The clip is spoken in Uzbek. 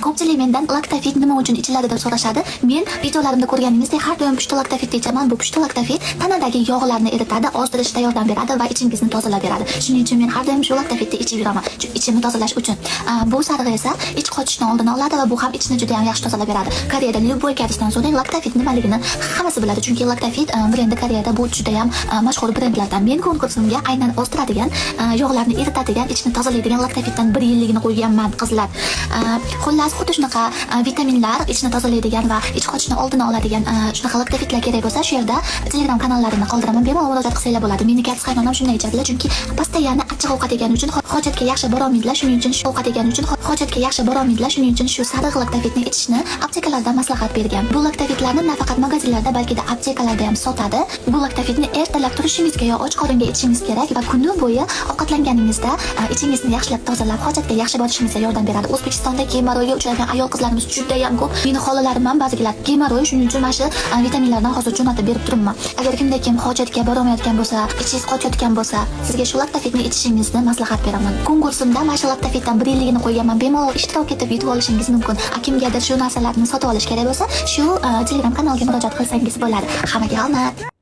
Ko'pchilik mendan laktafit nima uchun ichiladi deb so'rashadi. Men videolarimda ko'rganingizdek har doim pushti laktafit ichaman. Bu pushti laktafit tanadagi yog'larni eritadi, ozdirishda yordam beradi va ichingizni tozalab beradi. Shuning uchun men har doim shu laktafitni ichib yuraman. Ichimni tozalash uchun. Bu sarig'i esa ich qotishni oldini oladi va bu ham ichni juda ham yaxshi tozalab beradi. Koreyada Lyuboy Cats'dan so'ng laktafit nimaligini hammasi biladi, chunki laktafit brendi Koreyada bu juda ham mashhur brendlardan. Men konkursimga aynan ozdiradigan, yog'larni eritadigan, ichni tozalaydigan laktafitdan 1 yilligini qo'yganman, qizlar. Xullas, xuddi shunaqa vitaminlar, ichni tozalaydigan va ich qotishni oldini oladigan shunaqa laktafitlar kerak bo'lsa, shu yerda Telegram kanallarni qoldiraman. Bemalol murojaat qilsanglar bo'ladi. Meni Cats qaynonam shunday ichadilar, chunki postoyanni achchiq ovqat yegani uchun hojatga yaxshi bora olmaydilar. Shuning uchun shu ovqat yegani uchun hojatga yaxshi bora olmaydilar. Shuning uchun shu sariq laktafitni ichishni aptekalardan maslahat bergan. Bu laktafitlarni nafaqat magazinlarda, balki aptekalarda ham sotadi. Bu laktafitni ertalab turishingizga yo och qoringa ichishingiz kerak va kun bo'yi ovqatlanganingizda ichingizni yaxshilab tozalab, hojatga yaxshi borishingizga yordam beradi. O'zbekistonda gemoroyga uchragan ayol qizlarimiz juda ham ko'p. Meni xolalarim ham ba'zilar gemoroy, shuning uchun mana shu vitaminlardan hozir jo'natib berib turibman. Agar kimda kim hojatga bora olmayotgan bo'lsa, ichingiz qochayotgan bo'lsa, sizga shu laktafitni ichishingizni maslahat beraman. Konkursimda mana shu laktafitdan 1 yilligini qo'yganman. Bemalol ishtirok etib yutib olishingiz mumkin. Kimgadir shu narsalarni sotib olish kerak bo'lsa, shu Telegram kanalga murojaat qilsangiz bo'ladi. Hammaga omad.